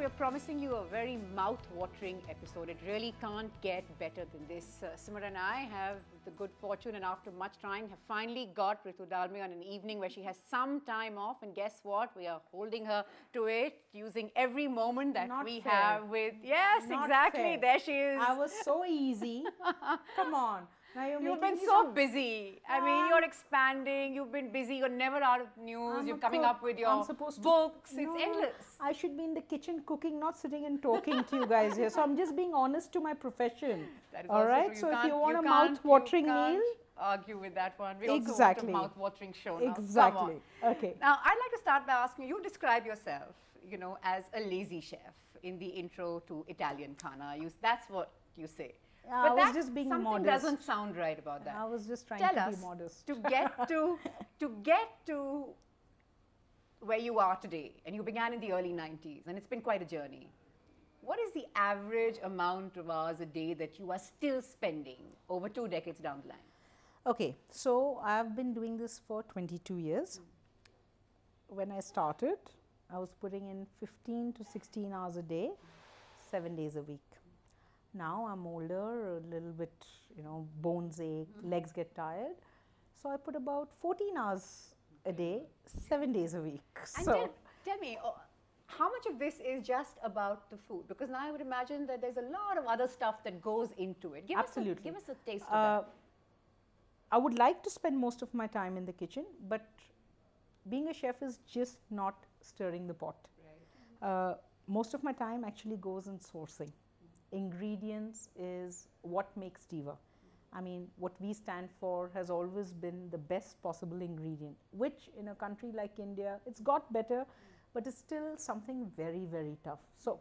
we're promising you a very mouth-watering episode. It really can't get better than this. Simran and I have the good fortune, and after much trying, have finally got Ritu Dalmia on an evening where she has some time off. And guess what? We are holding her to it, using every moment that Not we fair. have with. Yes, Not exactly. fair. There she is. I was so easy. Come on. Now you've You've been so busy. I mean, you're expanding. You've been busy. You're never out of news. You're coming up with your books. It's endless. I should be in the kitchen cooking, not sitting and talking to you guys here. So I'm just being honest to my profession. That is all right. true. So if you want a can't- mouth-watering you can't meal, argue with that one. We Exactly. also want a mouth-watering show now. exactly. Come on. Okay. Now, I'd like to start by asking you, describe yourself, as a lazy chef in the intro to Italian Khana. That's what you say. I But was that just being something modest. doesn't sound right about that. I was just trying Tell to us, be modest. to get to where you are today, and you began in the early 90s, and it's been quite a journey. What is the average amount of hours a day that you are still spending over 2 decades down the line? Okay, so I've been doing this for 22 years. When I started, I was putting in 15 to 16 hours a day, 7 days a week. Now I'm older, a little bit, bones ache, legs get tired. So I put about 14 hours a day, 7 days a week. And So tell me, how much of this is just about the food? Because now I would imagine that there's a lot of other stuff that goes into it. Absolutely. Give us a taste of that. I would like to spend most of my time in the kitchen, but being a chef is just not stirring the pot. Right. Most of my time actually goes in sourcing. Ingredients is what makes Diva. I mean, what we stand for has always been the best possible ingredient, which in a country like India, it's got better, but it's still something very, very tough. So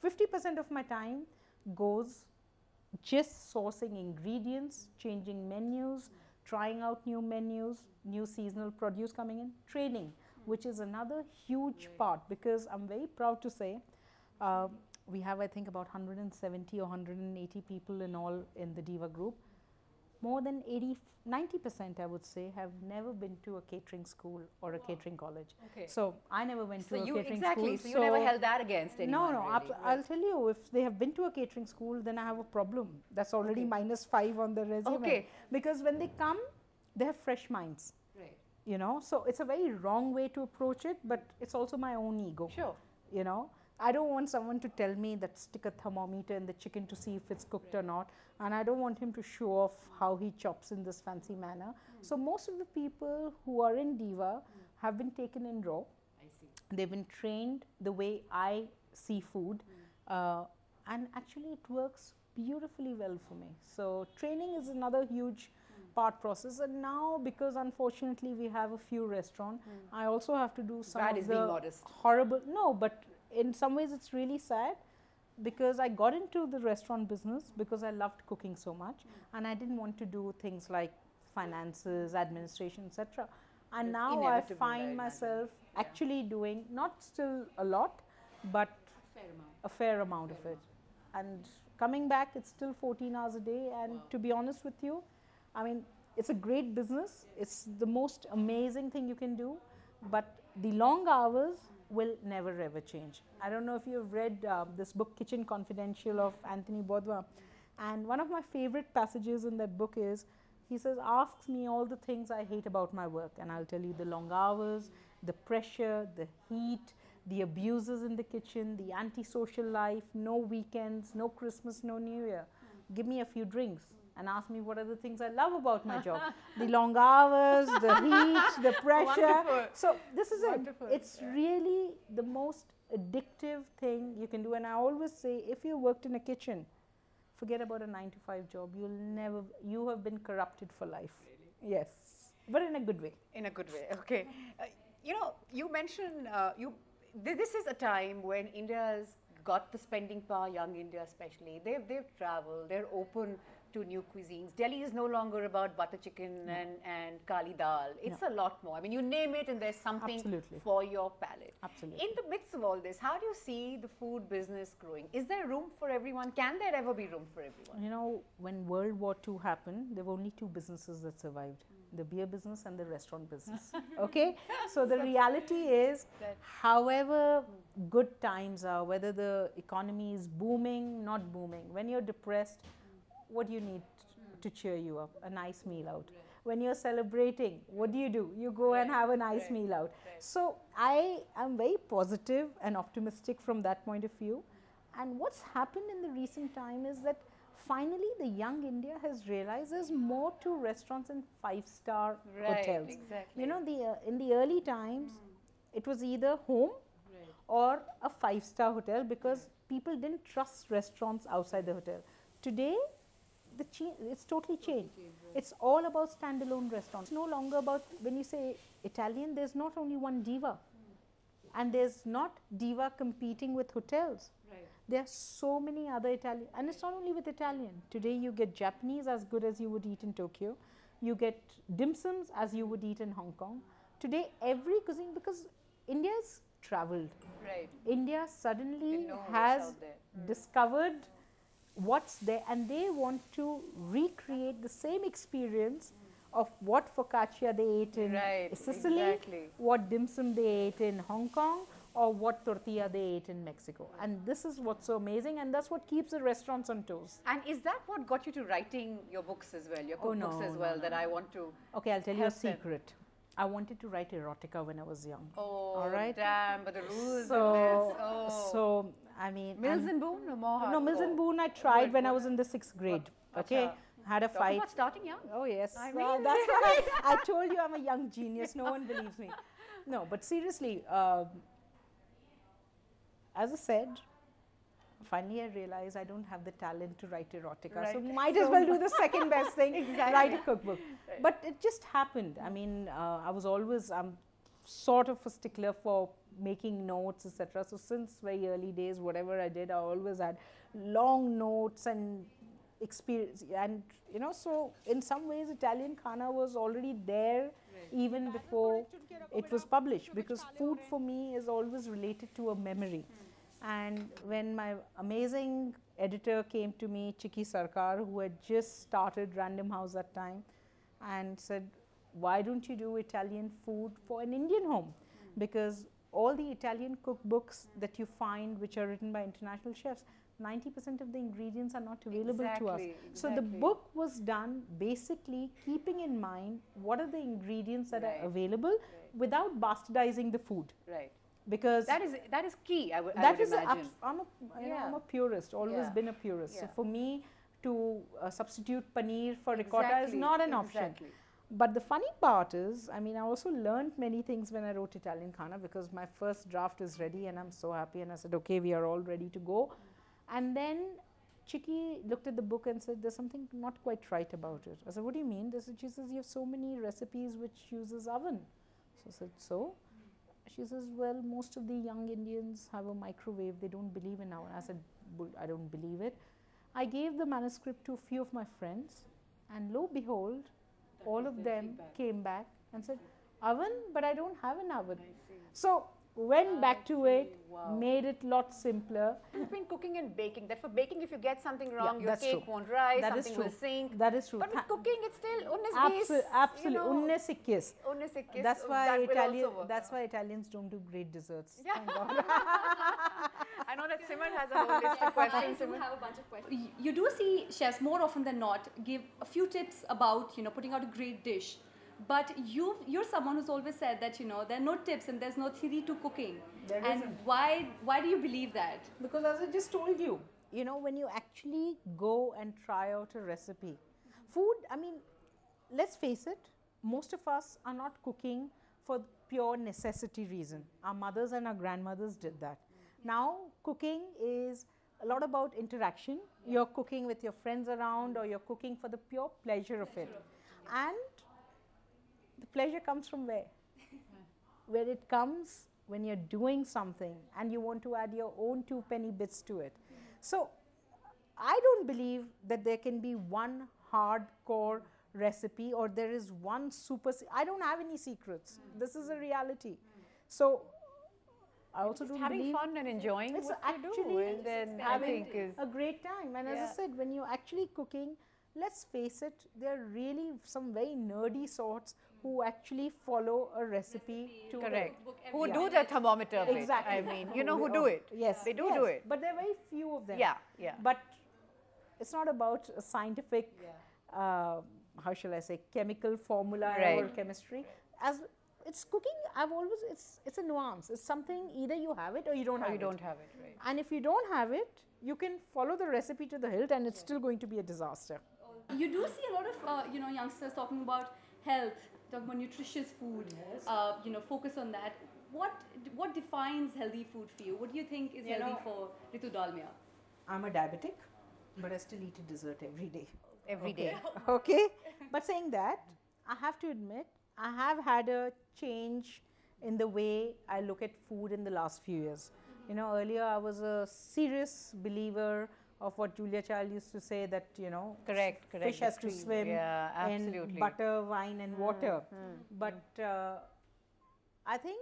50% of my time goes just sourcing ingredients, changing menus, trying out new menus, new seasonal produce coming in, training, which is another huge part, because I'm very proud to say we have, I think, about 170 or 180 people in all in the Diva group. More than 90% I would say have never been to a catering school or a catering college. Okay. So I never went to a catering exactly. school. So you never held that against anyone. No, really. I'll tell you, if they have been to a catering school, then I have a problem. That's already -5 on the resume. Okay. Because when they come, they have fresh minds. Right. So it's a very wrong way to approach it, but it's also my own ego. Sure. I don't want someone to tell me that stick a thermometer in the chicken to see if it's cooked or not, and I don't want him to show off how he chops in this fancy manner. So most of the people who are in Diva have been taken in raw. I see. They've been trained the way I see food, and actually it works beautifully well for me. So training is another huge part process, and now because unfortunately we have a few restaurants, I also have to do some That of is being the modest. horrible. No, but in some ways it's really sad, because I got into the restaurant business because I loved cooking so much, and I didn't want to do things like finances, administration, etc. And It's now I inevitable, I find imagine. myself actually doing not still a lot, but a fair amount of it. And coming back, it's still 14 hours a day, and to be honest with you, I mean, it's a great business. It's the most amazing thing you can do, but the long hours will never ever change. I don't know if you've read this book, Kitchen Confidential, of Anthony Bourdain, and one of my favorite passages in that book is, he says, asks me all the things I hate about my work, and I'll tell you the long hours, the pressure, the heat, the abuses in the kitchen, the antisocial life, no weekends, no Christmas, no New Year. Give me a few drinks and ask me what are the things I love about my job. The long hours, the heat, the pressure. Wonderful. So this is Wonderful. it. It's really the most addictive thing you can do. And I always say, if you worked in a kitchen, forget about a 9-to-5 job. You have been corrupted for life. Really? Yes, but in a good way. In a good way, okay. You mentioned, this is a time when India's got the spending power, young India especially. They've traveled, they're open to new cuisines. Delhi is no longer about butter chicken and kali dal. It's a lot more. I mean, you name it and there's something Absolutely. for your palate. Absolutely. In the midst of all this, how do you see the food business growing? Is there room for everyone? Can there ever be room for everyone? When World War II happened, there were only two businesses that survived, the beer business and the restaurant business. Okay? So the reality is, That- however good times are, whether the economy is booming, not booming. When you're depressed, what do you need to cheer you up? A nice meal out. When you're celebrating, what do? You go and have a nice meal out. So I am very positive and optimistic from that point of view. And what's happened in the recent time is that finally the young India has realized there's more to restaurants and five-star hotels. Exactly. You know, in the early times, it was either home or a five-star hotel because people didn't trust restaurants outside the hotel. Today, it's totally changed. It's all about standalone restaurants. It's no longer about, when you say Italian, there's not only one diva. And there's not diva competing with hotels. There are so many other Italian, and it's not only with Italian. Today you get Japanese as good as you would eat in Tokyo. You get dim sums as you would eat in Hong Kong. Today every cuisine, because India's traveled. India suddenly has discovered what's there, and they want to recreate the same experience of what focaccia they ate in Sicily, what dim sum they ate in Hong Kong, or what tortilla they ate in Mexico. And this is what's so amazing, and that's what keeps the restaurants on toes. And is that what got you to writing your books as well, your cookbooks as well, that I want to Okay, I'll tell you a secret. I wanted to write erotica when I was young. Oh, all right? Damn, but the rules So, in this. Oh. so I mean, Mills and Boon or more hard? no, Mills and Boon I tried when I was in the 6th grade. Okay, had a Talking fight. about starting young. Oh yes, I well, mean- that's why I told you I'm a young genius. No one believes me. No, but seriously, as I said, finally I realized I don't have the talent to write erotica, so might as well do the second best thing, write a cookbook. But it just happened. I mean, I'm sort of a stickler for making notes, etc. So since very early days, whatever I did, I always had long notes and experience, and you know, so in some ways Italian Khana was already there even before it was published, because food for me is always related to a memory. And when my amazing editor came to me, Chiki Sarkar, who had just started Random House that time, and said, why don't you do Italian food for an Indian home? Because all the Italian cookbooks that you find which are written by international chefs, 90% of the ingredients are not available to us. So the book was done basically keeping in mind what are the ingredients that are available without bastardizing the food. Because that is key, I would imagine. I'm a purist, always been a purist. So for me to substitute paneer for ricotta is not an option. But the funny part is, I mean, I also learned many things when I wrote Italian Khana, because my first draft is ready and I'm so happy, and I said, okay, we are all ready to go. And then Chiki looked at the book and said, there's something not quite right about it. I said, what do you mean? She says, you have so many recipes which uses oven. So I said, so? She says, well, most of the young Indians have a microwave. They don't believe in oven. I said, I don't believe it. I gave the manuscript to a few of my friends, and lo behold, all of them came back and said, oven, but I don't have an oven. So went back to it, made it a lot simpler. Between cooking and baking, that for baking, if you get something wrong, your cake won't rise, something will sink. That is true. But with cooking, it's still unnes bis. Absolutely, unnes ikkis. Unnes ikkis. That's why Italians don't do great desserts. Yeah. Thank God. I know that Simran has a whole list of questions. I do have a bunch of questions. You do see chefs more often than not give a few tips about, you know, putting out a great dish. But you're someone who's always said that, you know, there are no tips and there's no theory to cooking. And why do you believe that? Because as I just told you, you know, when you actually go and try out a recipe, food, I mean, let's face it, most of us are not cooking for pure necessity reason. Our mothers and our grandmothers did that. Now, cooking is a lot about interaction. You're cooking with your friends around, or you're cooking for the pure pleasure of it. And the pleasure comes from where? Where it comes when you're doing something and you want to add your own 2 penny bits to it. So I don't believe that there can be one hardcore recipe, or there is one super. I don't have any secrets. This is a reality. So I also don't having believe fun and enjoying it's what actually you do, and then I think is a great time. And as I said, when you're actually cooking, let's face it, there are really some very nerdy sorts who actually follow a recipe to Correct. Book Who every do minute. the thermometer bit. Exactly. I mean, you know who do it. Yes, They do yes, do it. but there are very few of them. Yeah, yeah. But it's not about a scientific, how shall I say, chemical formula or Right. chemistry. As it's cooking, I've always it's a nuance. It's something either you have it or you don't Or have you it. don't have it, right? And if you don't have it, you can follow the recipe to the hilt, and it's still going to be a disaster. You do see a lot of youngsters talking about health, talking about nutritious food. Focus on that. What defines healthy food for you? What do you think is healthy for Ritu Dalmia? I'm a diabetic, but I still eat a dessert every day. Every day. Okay, but saying that, I have to admit, I have had a change in the way I look at food in the last few years. You know, earlier I was a serious believer of what Julia Child used to say, that, you know, Correct. fish the has to cream. swim Yeah, in absolutely. butter, wine and water. But I think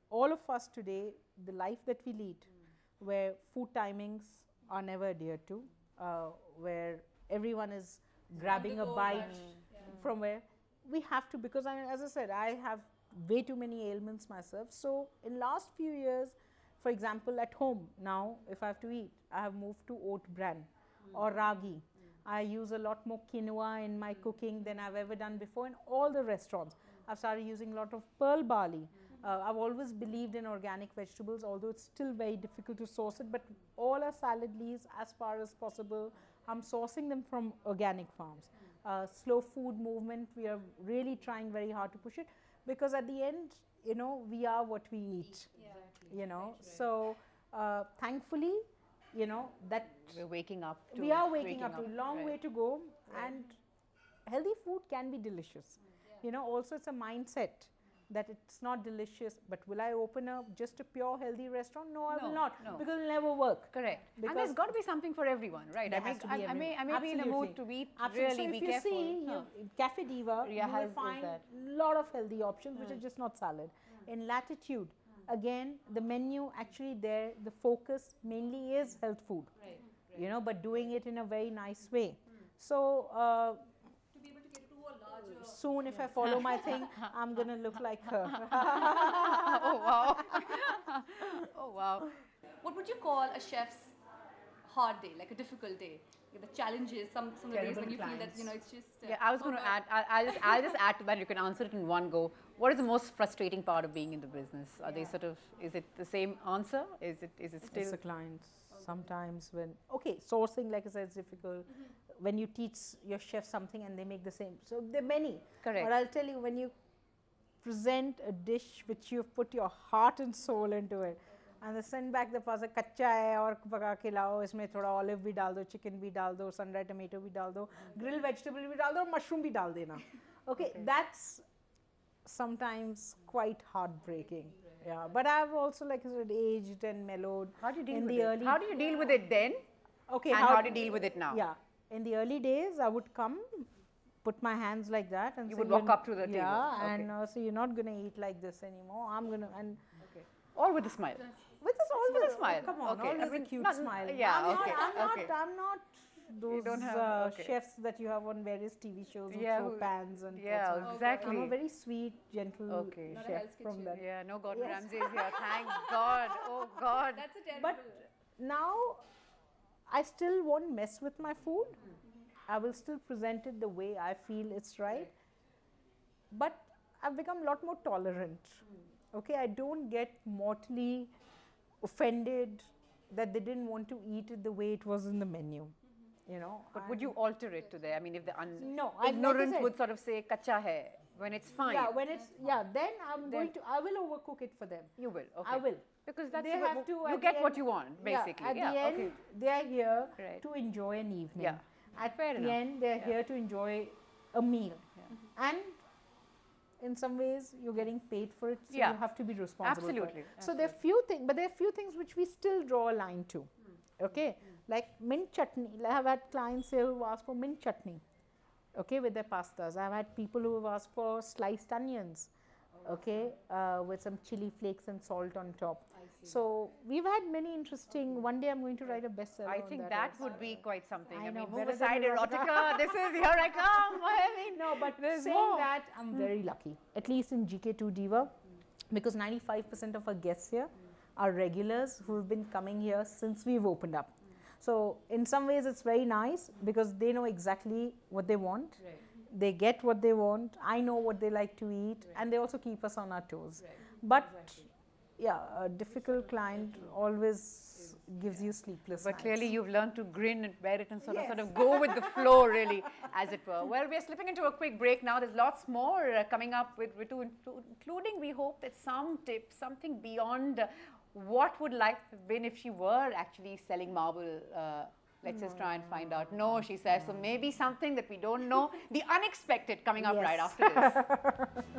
all of us today, the life that we lead, where food timings are never adhered to, where everyone is grabbing a bite from where we have to, because as I said, I have way too many ailments myself. So in last few years, for example, at home now, if I have to eat, I have moved to oat bran or ragi. I use a lot more quinoa in my cooking than I've ever done before in all the restaurants. I've started using a lot of pearl barley. I've always believed in organic vegetables, although it's still very difficult to source it, but all our salad leaves, as far as possible, I'm sourcing them from organic farms. Slow food movement, we are really trying very hard to push it, because at the end, you know, we are what we eat. You know, so thankfully, you know, that We're waking up to we are waking up to a long right. way to go, and healthy food can be delicious. You know, also it's a mindset that it's not delicious, but will I open up just a pure healthy restaurant? No, I will No, not, no. because it'll never work. Correct. And Because there's got to be something for everyone, right? There has to be I may everyone. be in a mood to eat, Absolutely. really So be if careful. you see, Cafe Diva, Yeah, you will has- is find that. a lot of healthy options, which are just not salad. In Latitude, again, the menu actually there, the focus mainly is health food, you know, but doing it in a very nice way. So To be able to get to a larger. soon, if I follow my thing, I'm going to look like her. Oh, wow. Oh, wow. What would you call a chef's hard day, like a difficult day? The challenges, some of the days when you feel that, you know, it's just. Yeah, I was going to add, I'll just add to that. You can answer it in one go. What is the most frustrating part of being in the business? Are they sort of, is it the same answer? Is it It's still? the clients. Sometimes when, okay, sourcing, like I said, is difficult. When you teach your chef something and they make the same. So there are many. Correct. But I'll tell you, when you present a dish which you've put your heart and soul into it, and they send back the person, कच्चा है और पका के लाओ, इसमें थोड़ा olive भी डाल दो, chicken भी डाल दो, sun-dried tomato भी डाल दो, grilled vegetable भी डाल दो, और mushroom भी डाल देना. Okay, that's sometimes quite heartbreaking. Yeah, but I've also, like I said, aged and mellowed. How do you deal in with the it? early How do you deal with it then? Okay, And how do you deal with it now? Yeah, in the early days, I would come, put my hands like that, and You say, would walk "You're- up to the table." Yeah, Okay. and so you're not going to eat like this anymore. I'm going to, and All with a smile. with this always With a smile. Come on, Okay, I always mean, a cute not- smile. yeah, I'm okay, okay. I'm not those don't have- okay. chefs that you have on various TV shows who Yeah, throw who- pans and Yeah, pots and- exactly. I'm a very sweet, gentle Okay. Not a chef Hell's from Kitchen. that. Yeah, no Gordon Yes. Ramsay is here. Thank God. Oh, God. That's a terrible. But now I still won't mess with my food. I will still present it the way I feel it's right. But I've become a lot more tolerant. Okay, I don't get mortally offended that they didn't want to eat it the way it was in the menu. You know, But would you alter it today? I mean, if the No, like I ignorant said- would sort of say kacha hai when it's fine. Yeah, when it's then I'm going to. I will overcook it for them. You will. Okay. I will. Because that's They what, have to. you at get the what end- you want, basically. Yeah, at Yeah, the end, okay. they are here Right. to enjoy an evening. Yeah. At Fair the enough. end, they're here to enjoy a meal. And in some ways, you're getting paid for it, so Yeah. you have to be responsible. For Absolutely, it. So there are few things, but there are few things which we still draw a line to. Okay, like mint chutney. I have had clients here who ask for mint chutney. Okay, with their pastas. I've had people who have asked for sliced onions. okay, with some chili flakes and salt on top. So we've had many interesting. One day I'm going to write a bestseller. I on think that that also. would be quite something. I I know, mean, move better than aside erotica. erotica. This is here I come. I mean, No, but there's saying more. that, I'm very lucky. At least in GK2 Diva, because 95% of our guests here are regulars who have been coming here since we've opened up. So in some ways, it's very nice because they know exactly what they want. They get what they want. I know what they like to eat, and they also keep us on our toes. But yeah, a difficult client always gives you sleepless But nights. clearly you've learned to grin and bear it and sort of go with the flow, really, as it were. Well, we're slipping into a quick break now. There's lots more coming up with Ritu, including, we hope, that some tips, something beyond what would life have been if she were actually selling marble. Let's just try and find out. No, she says. So maybe something that we don't know. The unexpected coming up right Yes. after this.